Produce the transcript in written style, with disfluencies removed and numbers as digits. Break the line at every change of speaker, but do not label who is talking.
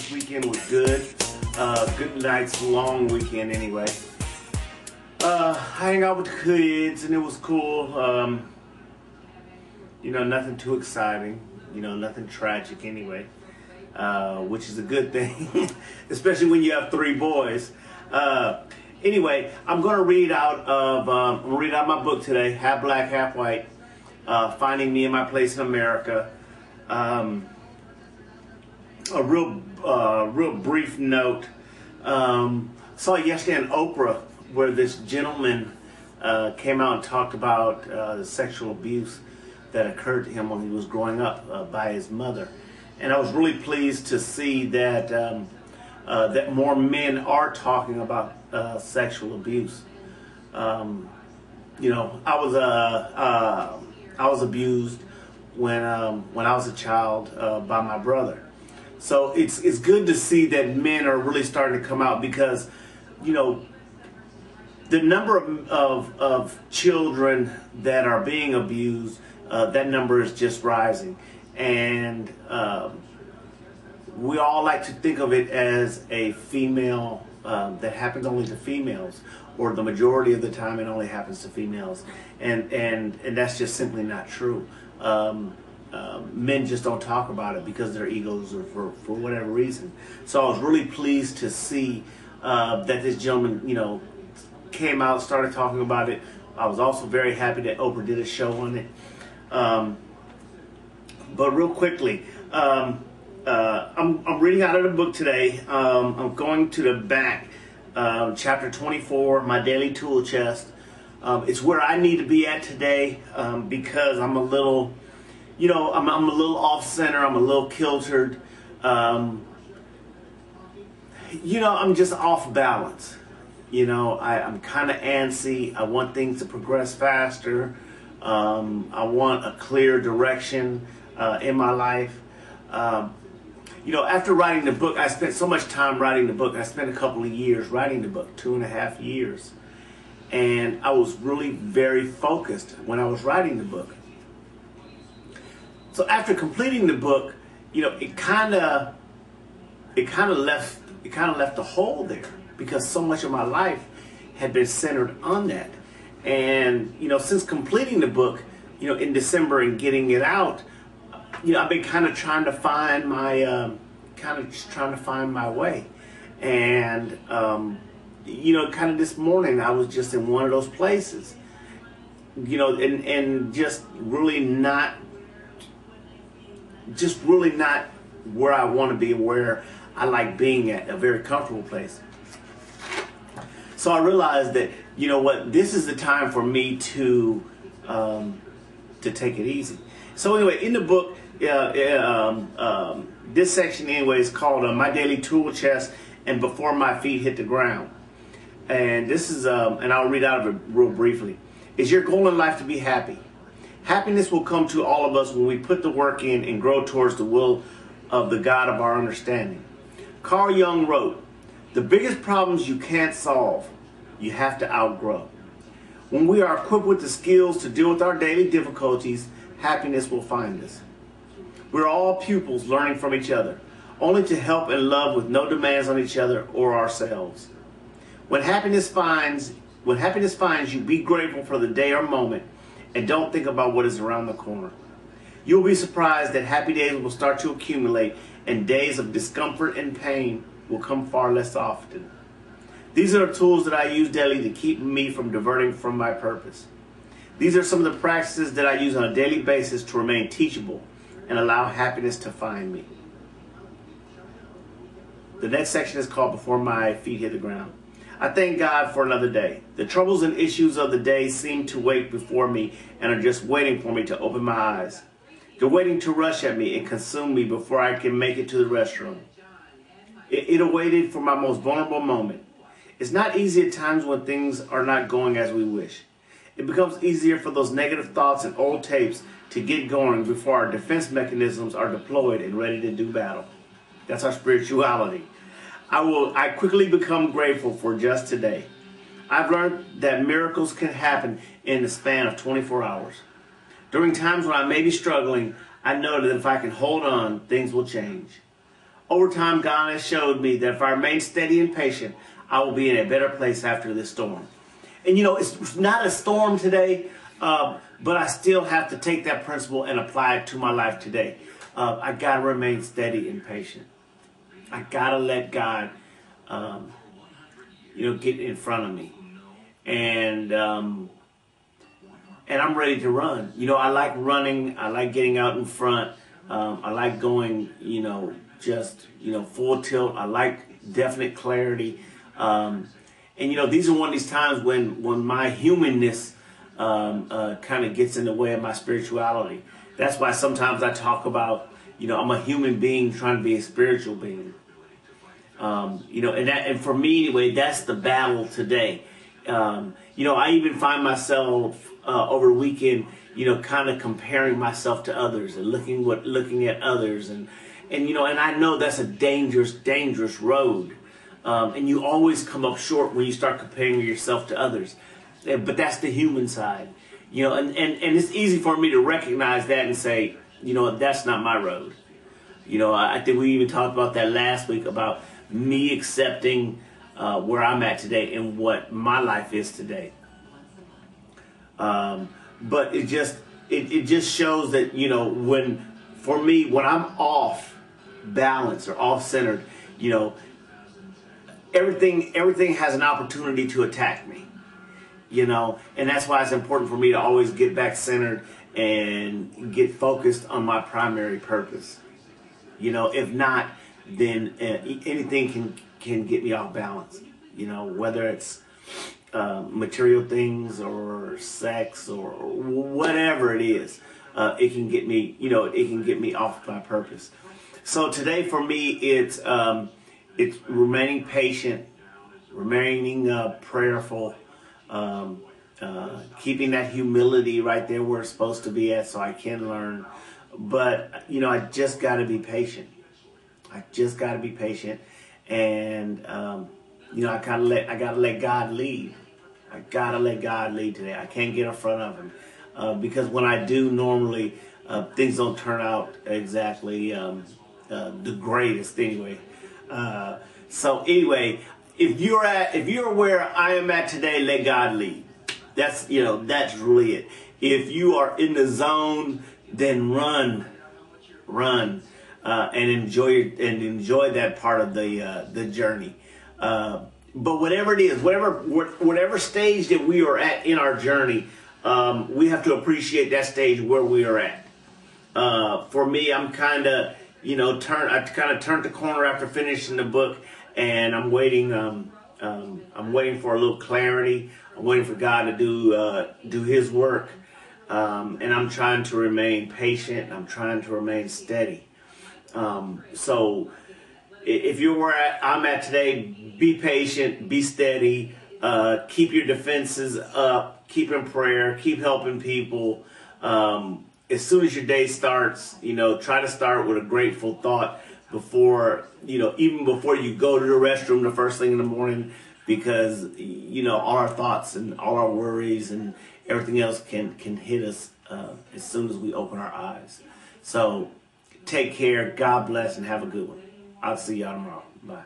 this weekend was good. Good night's long weekend anyway. Hang out with the kids and it was cool. You know, nothing too exciting. You know, nothing tragic anyway, which is a good thing, especially when you have 3 boys. Anyway, I'm going to read out of my book today, Half Black, Half White, Finding Me and My Place in America. A real brief note. Saw yesterday on Oprah where this gentleman came out and talked about the sexual abuse that occurred to him when he was growing up by his mother, and I was really pleased to see that that more men are talking about sexual abuse. You know, I was abused when I was a child by my brother. So it's good to see that men are really starting to come out, because, you know, the number of children that are being abused, that number is just rising. And we all like to think of it as a female, that happens only to females, or the majority of the time it only happens to females. And that's just simply not true. Men just don't talk about it because their egos, or for whatever reason. So I was really pleased to see that this gentleman, you know, came out, started talking about it. I was also very happy that Oprah did a show on it. But real quickly, I'm reading out of the book today. I'm going to the back, chapter 24, my daily tool chest. It's where I need to be at today, because I'm a little, you know, I'm a little off center. I'm a little kiltered. You know, I'm just off balance. You know, I'm kind of antsy. I want things to progress faster. I want a clear direction in my life. You know, after writing the book, I spent so much time writing the book. I spent a couple of years writing the book, 2.5 years. And I was really very focused when I was writing the book. So after completing the book, you know, it kind of left a hole there, because so much of my life had been centered on that. And, you know, since completing the book, you know, in December and getting it out, you know, I've been kind of trying to find my, way. And, you know, kind of this morning, I was just in one of those places, you know, and just really not where I want to be, where I like being at, a very comfortable place. So I realized that, you know what, this is the time for me to take it easy. So anyway, in the book, this section anyway is called My Daily Tool Chest and Before My Feet Hit the Ground. And this is, and I'll read out of it real briefly. Is your goal in life to be happy? Happiness will come to all of us when we put the work in and grow towards the will of the God of our understanding. Carl Jung wrote, "The biggest problems you can't solve, you have to outgrow." When we are equipped with the skills to deal with our daily difficulties, happiness will find us. We're all pupils learning from each other, only to help and love with no demands on each other or ourselves. When happiness finds you, be grateful for the day or moment, and don't think about what is around the corner. You'll be surprised that happy days will start to accumulate, and days of discomfort and pain will come far less often. These are the tools that I use daily to keep me from diverting from my purpose. These are some of the practices that I use on a daily basis to remain teachable and allow happiness to find me. The next section is called Before My Feet Hit the Ground. I thank God for another day. The troubles and issues of the day seem to wait before me and are just waiting for me to open my eyes. They're waiting to rush at me and consume me before I can make it to the restroom. It awaited for my most vulnerable moment. It's not easy at times when things are not going as we wish. It becomes easier for those negative thoughts and old tapes to get going before our defense mechanisms are deployed and ready to do battle. That's our spirituality. I quickly become grateful for just today. I've learned that miracles can happen in the span of 24 hours. During times when I may be struggling, I know that if I can hold on, things will change. Over time, God has showed me that if I remain steady and patient, I will be in a better place after this storm. And it's not a storm today, but I still have to take that principle and apply it to my life today. I got to remain steady and patient. I got to let God, get in front of me. And I'm ready to run. I like running. I like getting out in front. I like going, full tilt. I like definite clarity. These are one of these times when my humanness kind of gets in the way of my spirituality. That's why sometimes I talk about, I'm a human being trying to be a spiritual being. And for me anyway, that's the battle today. I even find myself over the weekend, kind of comparing myself to others and looking at others, and I know that's a dangerous road. And you always come up short when you start comparing yourself to others. But that's the human side, and it's easy for me to recognize that and say, that's not my road. I think we even talked about that last week about me accepting where I'm at today and what my life is today. But it just shows that, when I'm off balance or off centered, everything has an opportunity to attack me, and that's why it's important for me to always get back centered and get focused on my primary purpose. If not, then anything can get me off balance, whether it's material things or sex or whatever it is, it can get me off my purpose. So today for me, it's remaining patient, remaining prayerful, keeping that humility right there where it's supposed to be at so I can learn. But, I just got to be patient. And, I got to let God lead. I got to let God lead today. I can't get in front of him. Because when I do, normally, things don't turn out exactly the greatest anyway. So anyway, if you're where I am at today, let God lead. That's really it. If you are in the zone, then run, and enjoy that part of the journey. But whatever it is, whatever stage that we are at in our journey, we have to appreciate that stage where we are at. For me, I'm kind of turned the corner after finishing the book, and I'm waiting. I'm waiting for a little clarity. I'm waiting for God to do His work, and I'm trying to remain patient. I'm trying to remain steady. So, if you're where I'm at today, be patient, be steady, keep your defenses up, keep in prayer, keep helping people. As soon as your day starts, try to start with a grateful thought before, even before you go to the restroom the first thing in the morning, because, all our thoughts and all our worries and everything else can hit us as soon as we open our eyes. So take care, God bless, and have a good one. I'll see y'all tomorrow. Bye.